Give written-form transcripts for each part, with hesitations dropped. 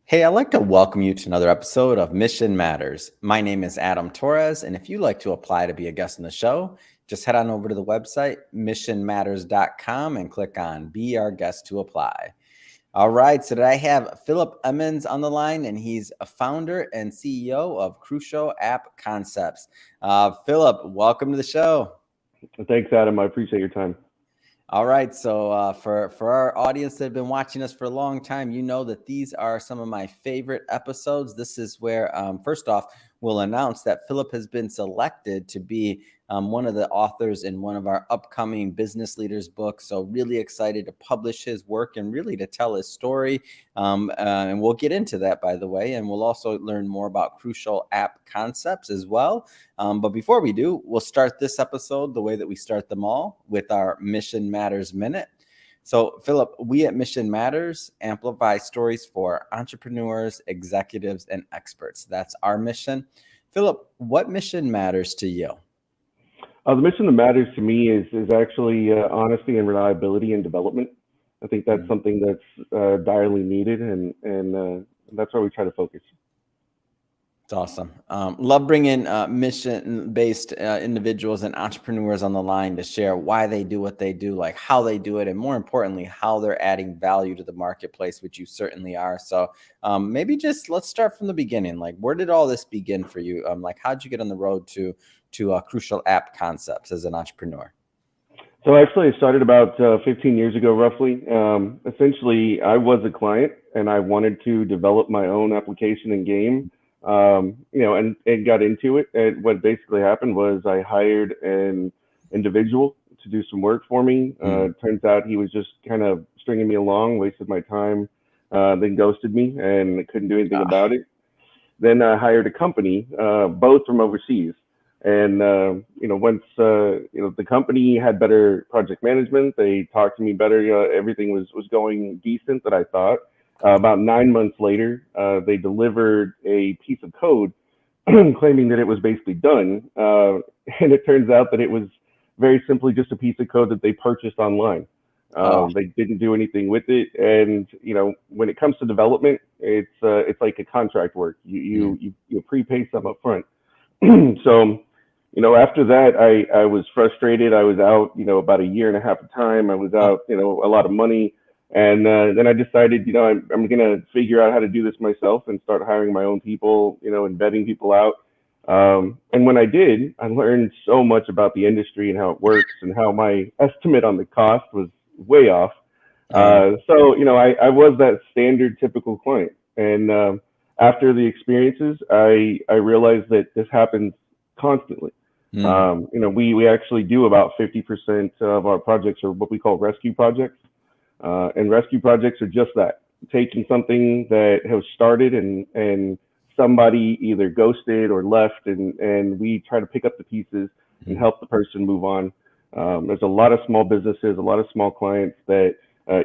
Hey, I'd like to welcome you to another episode of Mission Matters. My name is Adam Torres, and if you'd like to apply to be a guest on the show, just head on over to the website missionmatters.com and click on Be Our Guest to apply. All right, so today I have Phillip Emmons on the line, and he's a founder and CEO of Crucial App Concepts. Phillip, welcome to the show. Thanks, Adam. I appreciate your time. All right, so for our audience that have been watching us for a long time, you know that these are some of my favorite episodes. This is where, first off, we'll announce that Phillip has been selected to be one of the authors in one of our upcoming business leaders books. So really excited to publish his work and really to tell his story. And we'll get into that, by the way, and we'll also learn more about crucial app concepts as well. But before we do, we'll start this episode the way that we start them all with our Mission Matters Minute. So, Phillip, we at Mission Matters amplify stories for entrepreneurs, executives, and experts. That's our mission. Phillip, what mission matters to you? The mission that matters to me is actually honesty and reliability in development. I think that's something that's direly needed, and that's where we try to focus. It's awesome. Love bringing mission-based individuals and entrepreneurs on the line to share why they do what they do, like how they do it, and more importantly, how they're adding value to the marketplace, which you certainly are. So maybe just let's start from the beginning. Like, where did all this begin for you? Like, how'd you get on the road to crucial app concepts as an entrepreneur? So actually, I started about 15 years ago, roughly. Essentially, I was a client, and I wanted to develop my own application and game. And got into it. And what basically happened was I hired an individual to do some work for me. Turns out he was just kind of stringing me along, wasted my time, then ghosted me, and couldn't do anything about it. Then I hired a company, both from overseas. And once the company had better project management, they talked to me better. Everything was going decent that I thought. About 9 months later, they delivered a piece of code claiming that it was basically done. And it turns out that it was very simply just a piece of code that they purchased online. They didn't do anything with it. And, when it comes to development, it's like a contract work. You prepay some up front. So, after that, I was frustrated. I was out, about a year and a half of time. I was out, a lot of money. And then I decided, I'm going to figure out how to do this myself and start hiring my own people, and vetting people out. And when I did, I learned so much about the industry and how it works and how my estimate on the cost was way off. I was that standard typical client. And after the experiences, I realized that this happens constantly. We actually do about 50% of our projects are what we call rescue projects. And rescue projects are just that, taking something that has started and somebody either ghosted or left, and we try to pick up the pieces and help the person move on. There's a lot of small businesses, a lot of small clients that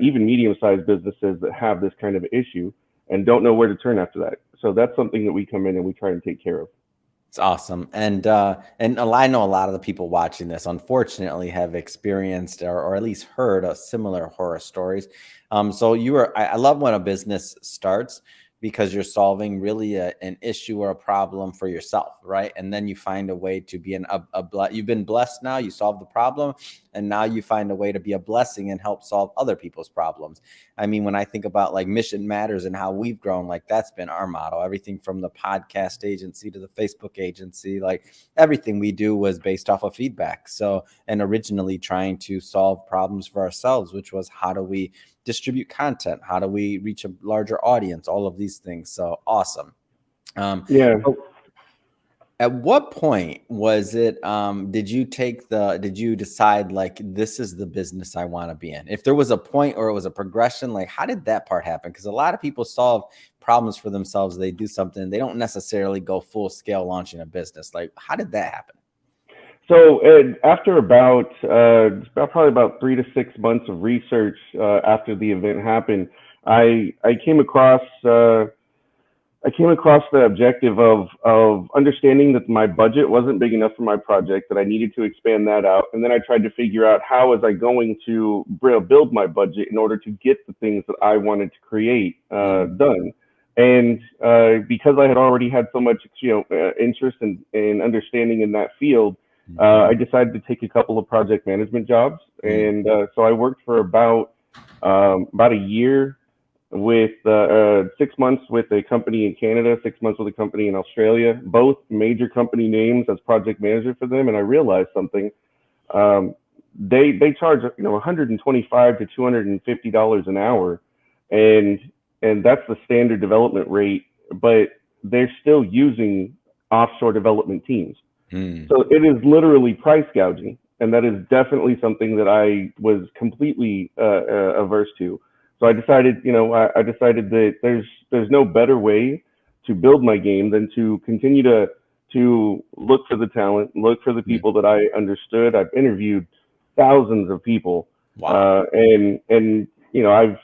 even medium-sized businesses that have this kind of issue and don't know where to turn after that. So that's something that we come in and we try and take care of. It's awesome. And I know a lot of the people watching this, unfortunately, have experienced or at least heard a similar horror stories. So I love when a business starts because you're solving really an issue or a problem for yourself, right? And then you find a way to be you've been blessed now, you solve the problem, and now you find a way to be a blessing and help solve other people's problems. I mean, when I think about like Mission Matters and how we've grown, like that's been our motto. Everything from the podcast agency to the Facebook agency, like everything we do was based off of feedback. So, and originally trying to solve problems for ourselves, which was how do we distribute content? How do we reach a larger audience? All of these things. So awesome. At what point was it, did you decide like, this is the business I want to be in? If there was a point or it was a progression, like how did that part happen? Because a lot of people solve problems for themselves. They do something, they don't necessarily go full scale launching a business. Like, how did that happen? So after probably about 3 to 6 months of research after the event happened, I came across the objective of understanding that my budget wasn't big enough for my project, that I needed to expand that out. And then I tried to figure out how was I going to build my budget in order to get the things that I wanted to create done. And because I had already had so much, interest and understanding in that field, I decided to take a couple of project management jobs. And so I worked for about a year with 6 months with a company in Canada, 6 months with a company in Australia, both major company names as project manager for them. And I realized something. Um, they charge, 125 to $250 an hour, and that's the standard development rate. But they're still using offshore development teams, Mm. so it is literally price gouging, and that is definitely something that I was completely averse to. So I decided that there's no better way to build my game than to continue to look for the talent, look for the Mm. people that I understood. I've interviewed thousands of people, Wow. and I've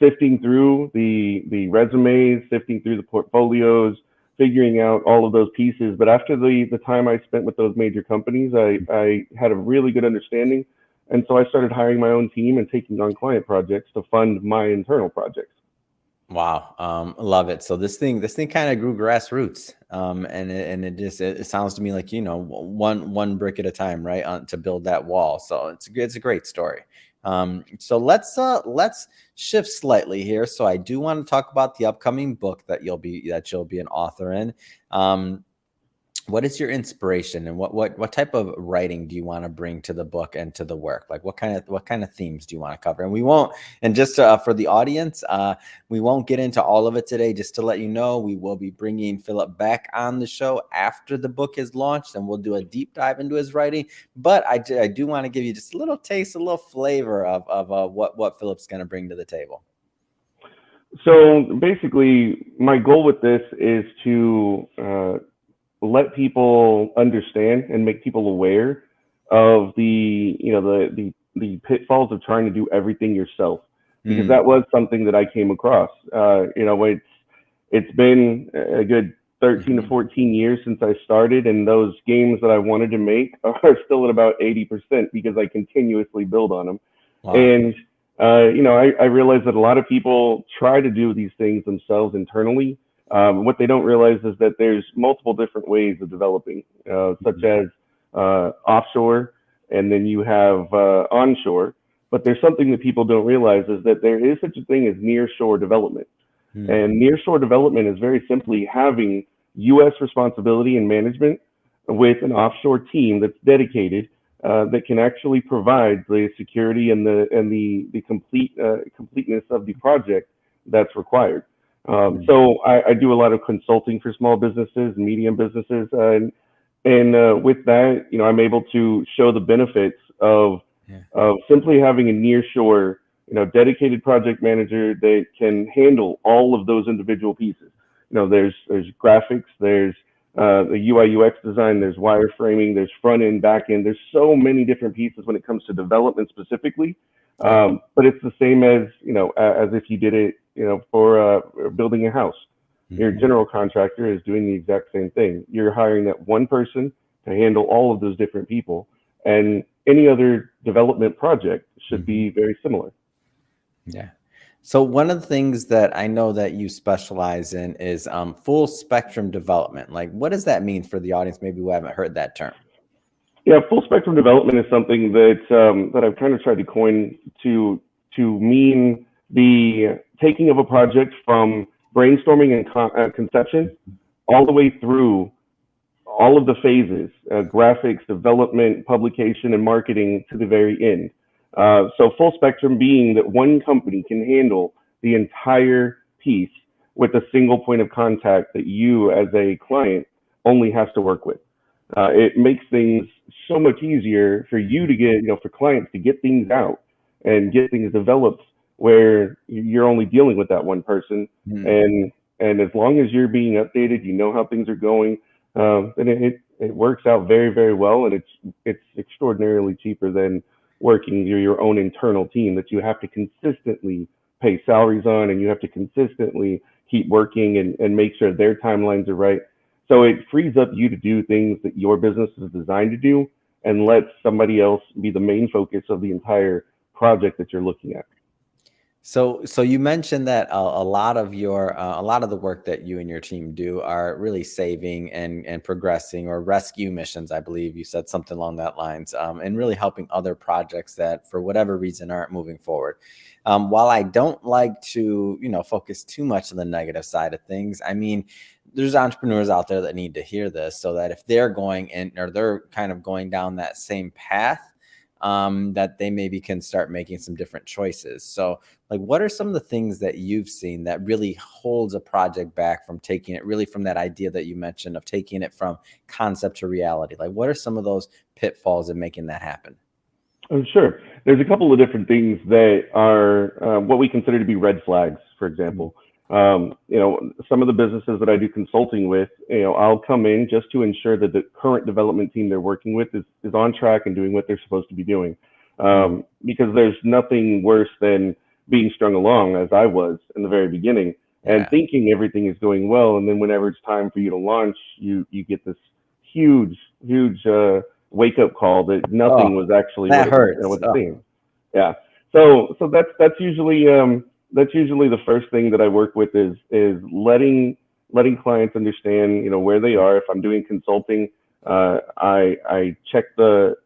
sifting through the resumes, sifting through the portfolios, figuring out all of those pieces. But after the time I spent with those major companies, I had a really good understanding. And so I started hiring my own team and taking on client projects to fund my internal projects. Wow, love it. So this thing kind of grew grassroots, and it sounds to me like one brick at a time, right, to build that wall. So it's a great story. So let's shift slightly here. So I do want to talk about the upcoming book that you'll be an author in. Um, what is your inspiration, and what type of writing do you want to bring to the book and to the work? Like what kind of themes do you want to cover? And we won't, and just for the audience, we won't get into all of it today. Just to let you know, we will be bringing Philip back on the show after the book is launched, and we'll do a deep dive into his writing. But I do want to give you just a little taste, a little flavor of what Philip's going to bring to the table. So basically, my goal with this is to let people understand and make people aware of the pitfalls of trying to do everything yourself, because Mm, that was something that I came across. It's been a good 13 to mhm. 14 years since I started, and those games that I wanted to make are still at about 80% because I continuously build on them. Wow. And I realize that a lot of people try to do these things themselves internally. What they don't realize is that there's multiple different ways of developing, such Mhm. as offshore, and then you have onshore. But there's something that people don't realize is that there is such a thing as nearshore development. Mm, And nearshore development is very simply having U.S. responsibility and management with an offshore team that's dedicated, that can actually provide the security and the completeness of the project that's required. mm, So I do a lot of consulting for small businesses, medium businesses, and with that, I'm able to show the benefits yeah. of simply having a nearshore, dedicated project manager that can handle all of those individual pieces. There's graphics, there's the UI UX design, there's wireframing, there's front end, back end. There's so many different pieces when it comes to development specifically. Yeah. But it's the same as as if you did it, for building a house. Your Mhm. general contractor is doing the exact same thing. You're hiring that one person to handle all of those different people, and any other development project should Mhm. be very similar. Yeah. So one of the things that I know that you specialize in is full spectrum development. Like, what does that mean for the audience? Maybe who haven't heard that term. Yeah, full spectrum development is something that I've kind of tried to coin to mean the taking of a project from brainstorming and conception all the way through all of the phases, graphics, development, publication, and marketing to the very end. So full spectrum being that one company can handle the entire piece with a single point of contact that you as a client only has to work with. It makes things so much easier for you to get, for clients to get things out and get things developed where you're only dealing with that one person. Mm, And as long as you're being updated, you know how things are going, then it works out very, very well. And it's extraordinarily cheaper than working your own internal team that you have to consistently pay salaries on, and you have to consistently keep working and make sure their timelines are right. So it frees up you to do things that your business is designed to do, and let somebody else be the main focus of the entire project that you're looking at. So you mentioned that a lot of a lot of the work that you and your team do are really saving and progressing or rescue missions. I believe you said something along that lines, and really helping other projects that for whatever reason aren't moving forward. While I don't like to, focus too much on the negative side of things, I mean, there's entrepreneurs out there that need to hear this so that if they're going in or they're kind of going down that same path, that they maybe can start making some different choices. So, like, what are some of the things that you've seen that really holds a project back from taking it really from that idea that you mentioned of taking it from concept to reality? Like, what are some of those pitfalls in making that happen? Oh, sure. There's a couple of different things that are what we consider to be red flags, for Mm. example. Some of the businesses that I do consulting with, I'll come in just to ensure that the current development team they're working with is on track and doing what they're supposed to be doing. Mm. Because there's nothing worse than being strung along, as I was in the very beginning, and Yeah. thinking everything is going well. And then whenever it's time for you to launch, you get this huge, huge wake up call that nothing Oh, was actually that hurts. what it Oh, seemed. Yeah. So that's usually the first thing that I work with is letting clients understand where they are. If I'm doing consulting, I check the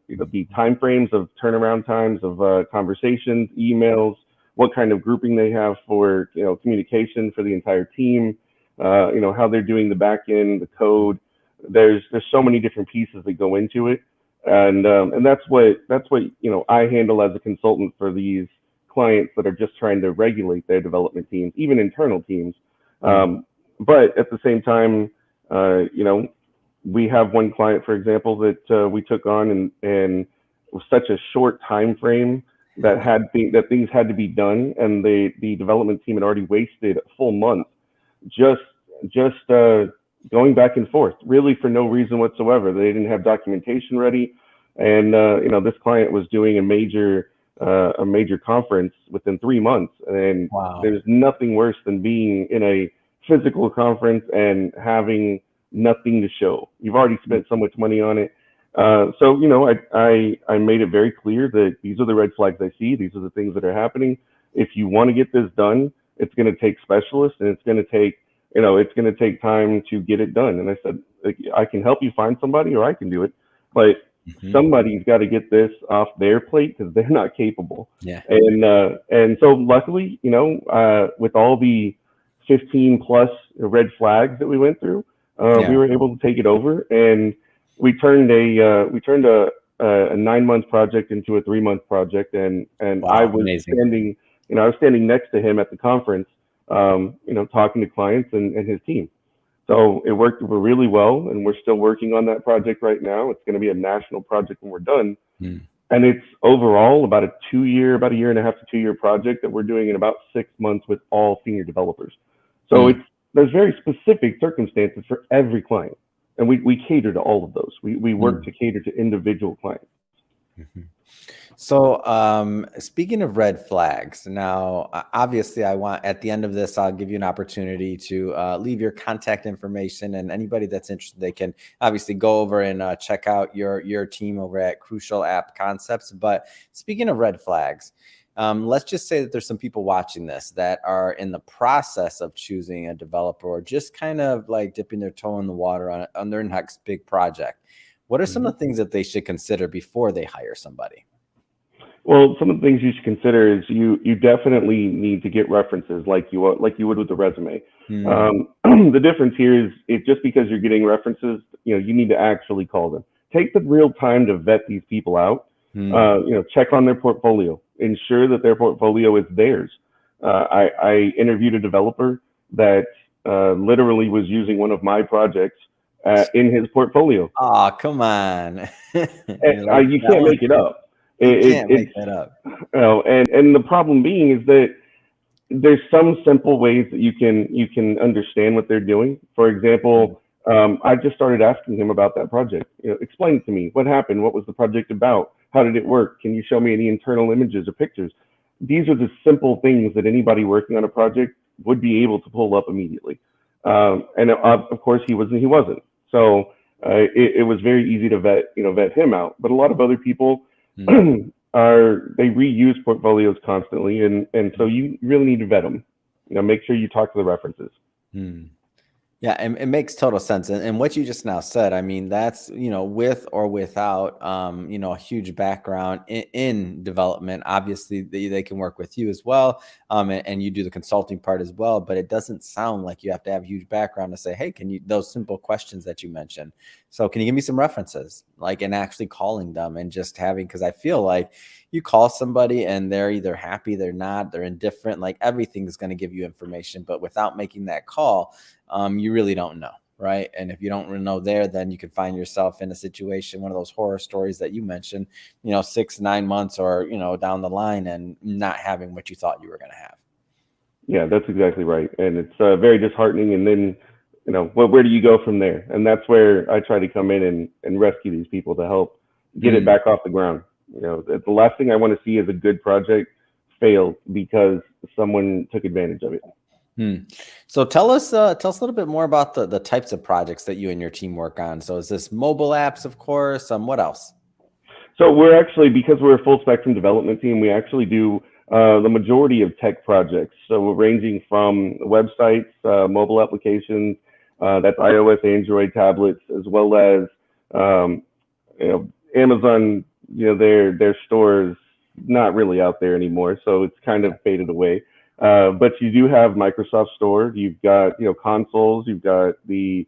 time frames of turnaround times of conversations, emails, what kind of grouping they have for communication for the entire team, how they're doing the back end, the code. There's so many different pieces that go into it, and that's what I handle as a consultant for these clients that are just trying to regulate their development teams, even internal teams. mm. But at the same time, we have one client, for example, that we took on, and with such a short time frame that things had to be done, and the development team had already wasted a full month just just going back and forth, really for no reason whatsoever. They didn't have documentation ready, and this client was doing a major conference within 3 months, and Wow. there's nothing worse than being in a physical conference and having nothing to show. You've already Mm. spent so much money on it. So I made it very clear that these are the red flags I see. These are the things that are happening. If you want to get this done, it's going to take specialists, and it's going to take time to get it done. And I said, like, I can help you find somebody, or I can do it, but Mhm. somebody's got to get this off their plate because they're not capable. Yeah. And so luckily, with all the 15 plus red flags that we went through, we Yeah. were able to take it over, and we turned a 9 month project into a 3 month project, and Wow. Amazing. I was standing next to him at the conference, talking to clients and his team. So it worked really well, and we're still working on that project right now. It's going to be a national project when we're done, Mm. and it's overall about a year and a half to 2 year project that we're doing in about 6 months with all senior developers. So Mm. there's very specific circumstances for every client, and we cater to all of those. We work Mm. to cater to individual clients. Mhm. So, speaking of red flags, now, obviously, I want at the end of this, I'll give you an opportunity to leave your contact information, and anybody that's interested, they can obviously go over and check out your team over at Crucial App Concepts. But speaking of red flags, let's just say that there's some people watching this that are in the process of choosing a developer or just kind of like dipping their toe in the water on their next big project. What are some Mhm. of the things that they should consider before they hire somebody? Well, some of the things you should consider is you definitely need to get references like you would with the resume. Mm. The difference here is it just because you're getting references, you need to actually call them. Take the real time to vet these people out. Mm. Check on their portfolio. Ensure that their portfolio is theirs. I interviewed a developer that literally was using one of my projects in his portfolio. Oh, come on. You like You that can't one? make it up. You It, can't make it's that up. and the problem being is that there's some simple ways that you can understand what they're doing. For Mm. example, I just started asking him about that project. Explain it to me. What happened? What was the project about? How did it work? Can you show me any internal images or pictures? These are the simple things that anybody working on a project would be able to pull up immediately. And of course, he wasn't. So it was very easy to vet him out. But a lot of other people, Mm. they reuse portfolios constantly, and so you really need to vet them. Make sure you talk to the references. Hmm. Yeah, it makes total sense. And what you just now said, I mean, that's, with or without, a huge background in development. Obviously, they can work with you as well. And you do the consulting part as well. But it doesn't sound like you have to have a huge background to say, hey, those simple questions that you mentioned. So can you give me some references, like, and actually calling them and just having, because I feel like you call somebody and they're either happy, they're not, they're indifferent, like everything is going to give you information. But without making that call, you really don't know. Right. And if you don't really know there, then you could find yourself in a situation, one of those horror stories that you mentioned, 6, 9 months or, down the line and not having what you thought you were going to have. Yeah, that's exactly right, and it's very disheartening. And then, where do you go from there? And that's where I try to come in and rescue these people to help get it Mm. back off the ground. The last thing I want to see is a good project fail because someone took advantage of it. Hmm. So tell us a little bit more about the types of projects that you and your team work on. So is this mobile apps, of course? What else? So we're actually, because we're a full spectrum development team, we actually do the majority of tech projects. So we're ranging from websites, mobile applications, that's iOS, Android tablets, as well as Amazon. Their store is not really out there anymore, so it's kind of faded away. But you do have Microsoft Store. You've got consoles. You've got the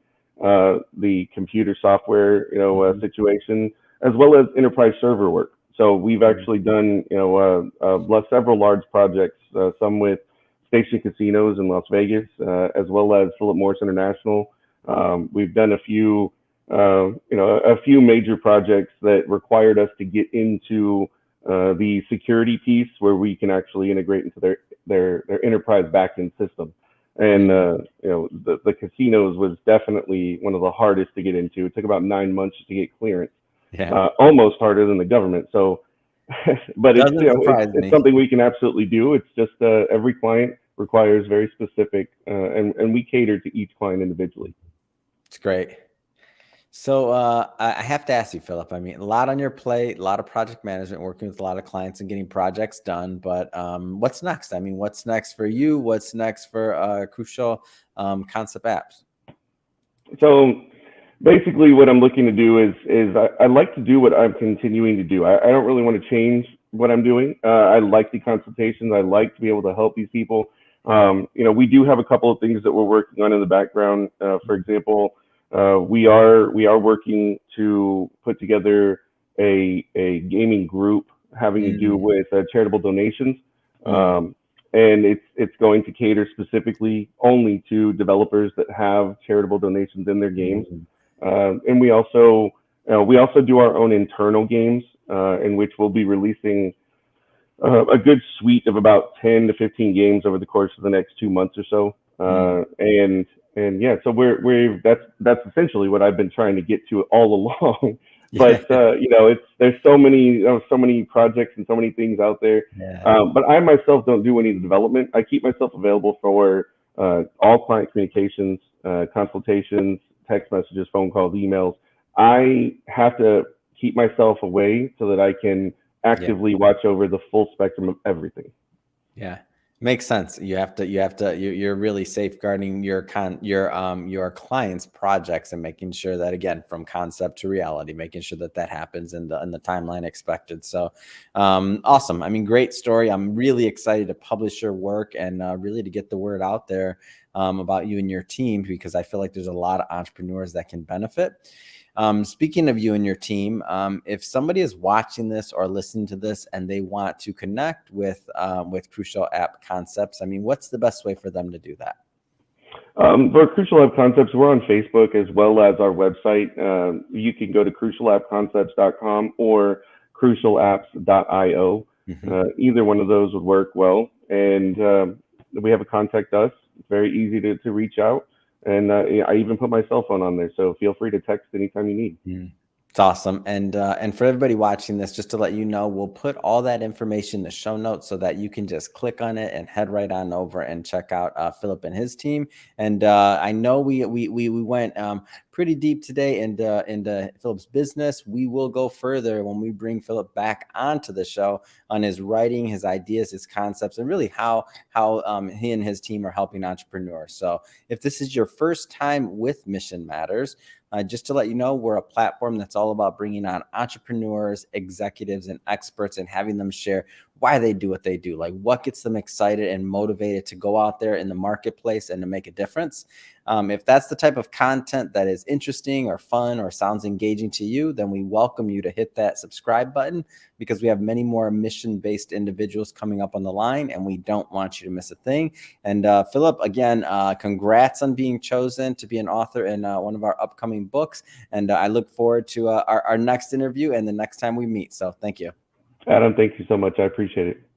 computer software Mhm. situation, as well as enterprise server work. So we've actually done several large projects, some with Station Casinos in Las Vegas, as well as Philip Morris International. We've done a few major projects that required us to get into the security piece where we can actually integrate into their enterprise backend system. And the casinos was definitely one of the hardest to get into. It took about 9 months to get clearance, Yeah. almost harder than the government. So, but it's Doesn't surprise it's me. something we can absolutely do. It's just every client requires very specific, and we cater to each client individually. It's great. So I have to ask you, Philip. I mean, a lot on your plate, a lot of project management, working with a lot of clients and getting projects done. But what's next? I mean, what's next for you? What's next for Crucial Concept Apps? So basically, what I'm looking to do is I like to do what I'm continuing to do. I don't really want to change what I'm doing. I like the consultations. I like to be able to help these people. Yeah. We do have a couple of things that we're working on in the background. For example, we are working to put together a gaming group having to do Mm, with charitable donations. mm, Um, and it's going to cater specifically only to developers that have charitable donations in their games. mm, And we also do our own internal games, in which we'll be releasing a good suite of about 10 to 15 games over the course of the next 2 months or so. mm. And yeah, so we're that's essentially what I've been trying to get to all along. Yeah. But there's so many projects and so many things out there. Yeah. But I myself don't do any development. I keep myself available for all client communications, consultations, text messages, phone calls, emails. I have to keep myself away so that I can Yeah. actively watch over the full spectrum of everything. Yeah. Makes sense. You're really safeguarding your clients' projects and making sure that, again, from concept to reality, making sure that that happens in the timeline expected. So awesome. I mean, great story. I'm really excited to publish your work and really to get the word out there about you and your team, because I feel like there's a lot of entrepreneurs that can benefit. Speaking of you and your team, if somebody is watching this or listening to this and they want to connect with Crucial App Concepts, I mean, what's the best way for them to do that? For Crucial App Concepts, we're on Facebook as well as our website. You can go to crucialappconcepts.com or crucialapps.io. Mhm. Either one of those would work well. And we have a contact us. It's very easy to reach out. And I even put my cell phone on there. So feel free to text anytime you need. Mm. It's awesome. And for everybody watching this, just to let you know, we'll put all that information in the show notes so that you can just click on it and head right on over and check out Philip and his team. And I know we went pretty deep today into Philip's business. We will go further when we bring Philip back onto the show on his writing, his ideas, his concepts, and really how he and his team are helping entrepreneurs. So if this is your first time with Mission Matters, just to let you know, we're a platform that's all about bringing on entrepreneurs, executives, and experts and having them share why they do what they do, like what gets them excited and motivated to go out there in the marketplace and to make a difference. If that's the type of content that is interesting or fun or sounds engaging to you, then we welcome you to hit that subscribe button, because we have many more mission-based individuals coming up on the line, and we don't want you to miss a thing. And Philip, again, congrats on being chosen to be an author in one of our upcoming books. And I look forward to our next interview and the next time we meet. So thank you. Adam, thank you so much. I appreciate it.